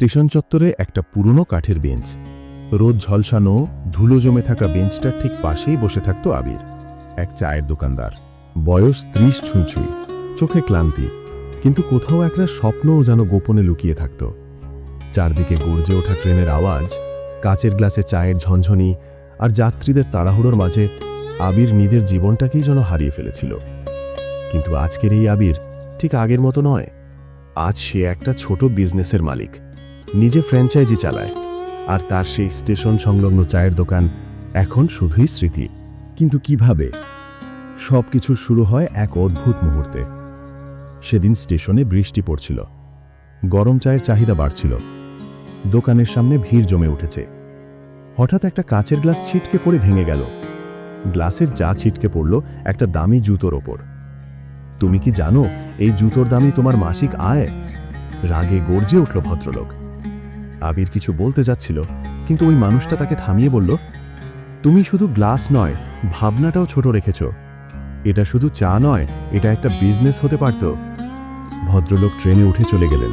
Station চত্বরে একটা পুরনো কাঠের বেঞ্চ। রোদ ঝলসানো ধুলো জমে থাকা বেঞ্চটার ঠিক পাশেই বসে থাকত আবির, এক চায়ের দোকানদার। বয়স ৩০ ছুঁই, চোখে ক্লান্তি, কিন্তু কোথাও একটা স্বপ্নও যেন গোপনে লুকিয়ে থাকত। চারদিকে গর্জে ওঠা ট্রেনের আওয়াজ, কাচের গ্লাসে চায়ের ঝনঝনি আর যাত্রীদের তাড়াহুড়োর মাঝে আবির নিজের জীবনটাকেই যেন হারিয়ে ফেলেছিল। কিন্তু আজকের এই আবির ঠিক আগের মতো নয়। আজ সে একটা ছোট বিজনেসের মালিক, নিজে ফ্র্যাঞ্চাইজি চালায়, আর তার সেই স্টেশন সংলগ্ন চায়ের দোকান এখন শুধুই স্মৃতি। কিন্তু কিভাবে? সব কিছুর শুরু হয় এক অদ্ভুত মুহূর্তে। সেদিন স্টেশনে বৃষ্টি পড়ছিল, গরম চায়ের চাহিদা বাড়ছিল, দোকানের সামনে ভিড় জমে উঠেছে। হঠাৎ একটা কাচের গ্লাস ছিটকে পড়ে ভেঙে গেল। গ্লাসের চা ছিটকে পড়ল একটা দামি জুতোর ওপর। তুমি কি জানো এই জুতোর দামই তোমার মাসিক আয়? রাগে গর্জে উঠল ভদ্রলোক। আবির কিছু বলতে যাচ্ছিল, কিন্তু ওই মানুষটা তাকে থামিয়ে বলল, তুমি শুধু গ্লাস নয়, ভাবনাটাও ছোট রেখেছ। এটা শুধু চা নয়, এটা একটা বিজনেস হতে পারত। ভদ্রলোক ট্রেনে উঠে চলে গেলেন,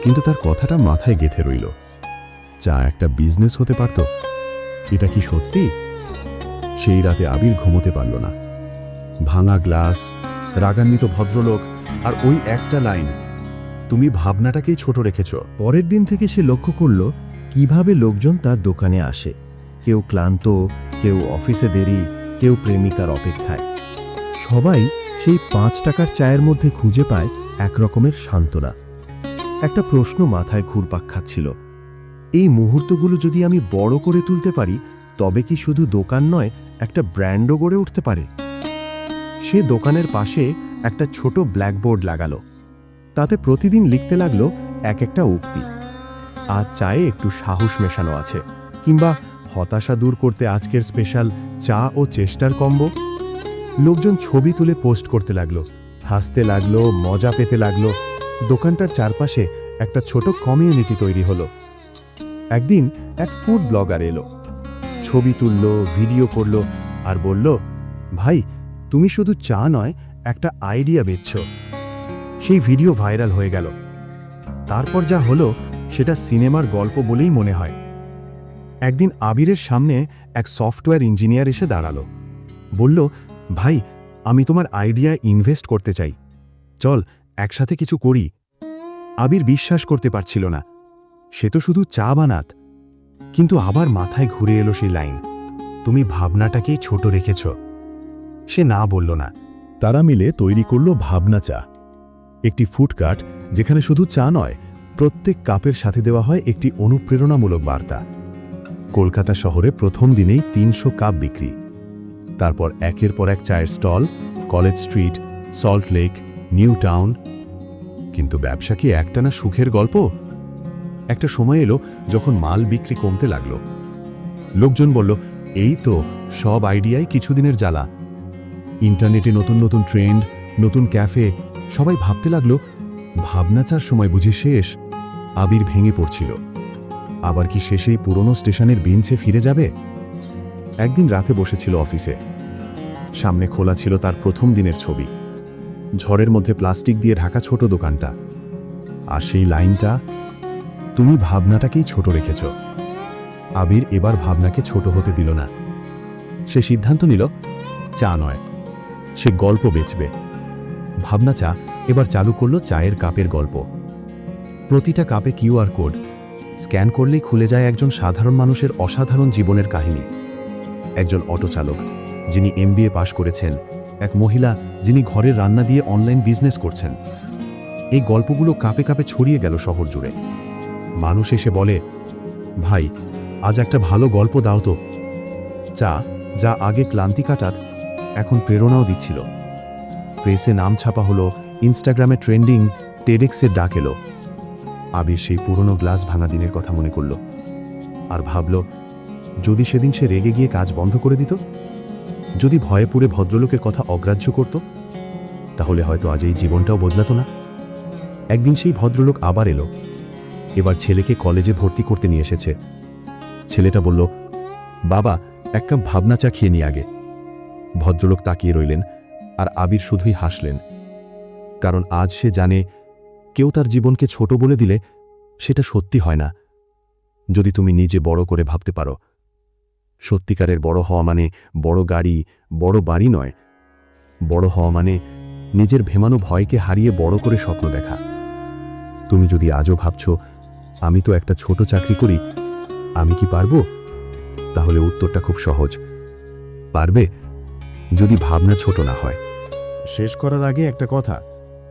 কিন্তু তার কথাটা মাথায় গেঁথে রইল। চা একটা বিজনেস হতে পারত, এটা কি সত্যি? সেই রাতে আবির ঘুমোতে পারল না। ভাঙা গ্লাস, রাগান্বিত ভদ্রলোক, আর ওই একটা লাইন, তুমি ভাবনাটাকেই ছোট রেখেছ। পরের দিন থেকে সে লক্ষ্য করল কিভাবে লোকজন তার দোকানে আসে। কেউ ক্লান্ত, কেউ অফিসে দেরি, কেউ প্রেমিকার অপেক্ষায়। সবাই সেই ৫ টাকার চায়ের মধ্যে খুঁজে পায় একরকমের সান্ত্বনা। একটা প্রশ্ন মাথায় ঘুরপাক খাচ্ছিল, এই মুহূর্তগুলো যদি আমি বড় করে তুলতে পারি, তবে কি শুধু দোকান নয়, একটা ব্র্যান্ডও গড়ে উঠতে পারে? সে দোকানের পাশে একটা ছোট ব্ল্যাকবোর্ড লাগালো। তাতে প্রতিদিন লিখতে লাগলো এক একটা উক্তি। আজ চায়ে একটু সাহস মেশানো আছে, কিংবা হতাশা দূর করতে আজকের স্পেশাল চা ও চেষ্টার কম্বো। লোকজন ছবি তুলে পোস্ট করতে লাগলো, হাসতে লাগলো, মজা পেতে লাগলো। দোকানটার চারপাশে একটা ছোট কমিউনিটি তৈরি হলো। একদিন এক ফুড ব্লগার এলো, ছবি তুলল, ভিডিও করল, আর বলল, ভাই, তুমি শুধু চা নয়, একটা আইডিয়া বেচছ। সেই ভিডিও ভাইরাল হয়ে গেল। তারপর যা হলো সেটা সিনেমার গল্প বলেই মনে হয়। একদিন আবিরের সামনে এক সফটওয়্যার ইঞ্জিনিয়ার এসে দাঁড়ালো, বলল, ভাই, আমি তোমার আইডিয়ায় ইনভেস্ট করতে চাই, চল একসাথে কিছু করি। আবির বিশ্বাস করতে পারছিল না, সে তো শুধু চা বানাত। কিন্তু আবার মাথায় ঘুরে এলো সেই লাইন, তুমি ভাবনাটাকেই ছোট রেখেছ। সে না বলল না। তারা মিলে তৈরি করল ভাবনা চা, একটি ফুডকার্ট যেখানে শুধু চা নয়, প্রত্যেক কাপের সাথে দেওয়া হয় একটি অনুপ্রেরণামূলক বার্তা। কলকাতা শহরে প্রথম দিনেই ৩০০ কাপ বিক্রি। তারপর একের পর এক চায়ের stall, College Street, Salt Lake, New Town. কিন্তু ব্যবসা কি একটানা সুখের গল্প? একটা সময় এলো যখন মাল বিক্রি কমতে লাগলো। লোকজন বলল, এই তো সব আইডিয়াই কিছুদিনের জ্বালা। ইন্টারনেটে নতুন নতুন ট্রেন্ড, নতুন ক্যাফে, সবাই ভাবতে লাগলো, ভাবনা চার সময় বুঝি শেষ। আবির ভেঙে পড়ছিল। আবার কি সে সেই পুরনো স্টেশনের বেঞ্চে ফিরে যাবে? একদিন রাতে বসেছিল অফিসে, সামনে খোলা ছিল তার প্রথম দিনের ছবি, ঝড়ের মধ্যে প্লাস্টিক দিয়ে ঢাকা ছোট দোকানটা, আর সেই লাইনটা, তুমি ভাবনাটাকেই ছোট রেখেছ। আবির এবার ভাবনাকে ছোট হতে দিল না। সে সিদ্ধান্ত নিল, চা নয়, সে গল্প বেচবে। ভাবনা চা এবার চালু করল চায়ের কাপের গল্প। প্রতিটা কাপে কিউআর কোড, স্ক্যান করলেই খুলে যায় একজন সাধারণ মানুষের অসাধারণ জীবনের কাহিনী। একজন অটো চালক যিনি MBA পাশ করেছেন, এক মহিলা যিনি ঘরের রান্না দিয়ে অনলাইন বিজনেস করছেন। এই গল্পগুলো কাপে কাপে ছড়িয়ে গেল শহর জুড়ে। মানুষ এসে বলে, ভাই, আজ একটা ভালো গল্প দাও তো। চা, যা আগে ক্লান্তি কাটাত, এখন প্রেরণাও দিচ্ছিল। প্রেসে নাম ছাপা হলো, ইনস্টাগ্রামে ট্রেন্ডিং, টেডেক্সের ডাক এলো। আবির সেই পুরনো গ্লাস ভাঙা দিনের কথা মনে করল, আর ভাবল, যদি সেদিন সে রেগে গিয়ে কাজ বন্ধ করে দিত, যদি ভয়ে পুড়ে ভদ্রলোকের কথা অগ্রাহ্য করত, তাহলে হয়তো আজ এই জীবনটাও বদলাতো না। একদিন সেই ভদ্রলোক আবার এলো। এবার ছেলেকে কলেজে ভর্তি করতে নিয়ে এসেছে। ছেলেটা বলল, বাবা, এক কাপ ভাবনা চা খেয়ে নি আগে। ভদ্রলোক তাকিয়ে রইলেন, আর আবির শুধুই হাসলেন। কারণ আজ সে জানে, কেউ তার জীবনকে ছোট বলে দিলে সেটা সত্যি হয় না যদি তুমি নিজে বড় করে ভাবতে পারো। সত্যিকারের বড় হওয়া মানে বড় গাড়ি, বড় বাড়ি নয়। বড় হওয়া মানে নিজের ভেমানো ভয়কে হারিয়ে বড় করে স্বপ্ন দেখা। তুমি যদি আজও ভাবছ আমি তো একটা ছোট চাকরি করি, আমি কি পারবো? তাহলে উত্তরটা খুব সহজ, পারবে, যদি ভাবনা ছোট না হয়। শেষ করার আগে একটা কথা,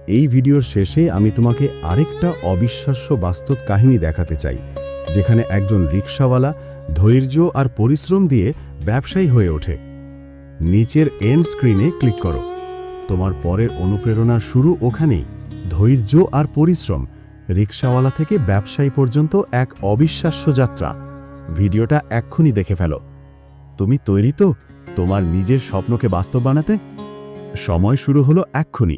এই ভিডিওর শেষে আমি তোমাকে আরেকটা অবিশ্বাস্য বাস্তব কাহিনী দেখাতে চাই, যেখানে একজন রিকশাওয়ালা ধৈর্য আর পরিশ্রম দিয়ে ব্যবসায়ী হয়ে ওঠে। নিচের এন্ড স্ক্রিনে ক্লিক করো। তোমার পরের অনুপ্রেরণার শুরু ওখানেই। ধৈর্য আর পরিশ্রম, রিকশাওয়ালা থেকে ব্যবসায়ী পর্যন্ত এক অবিশ্বাস্য যাত্রা। ভিডিওটা এক্ষুনি দেখে ফেলো। তুমি তৈরি তো তোমার নিজের স্বপ্নকে বাস্তব বানাতে? সময় শুরু হলো এক্ষুনি।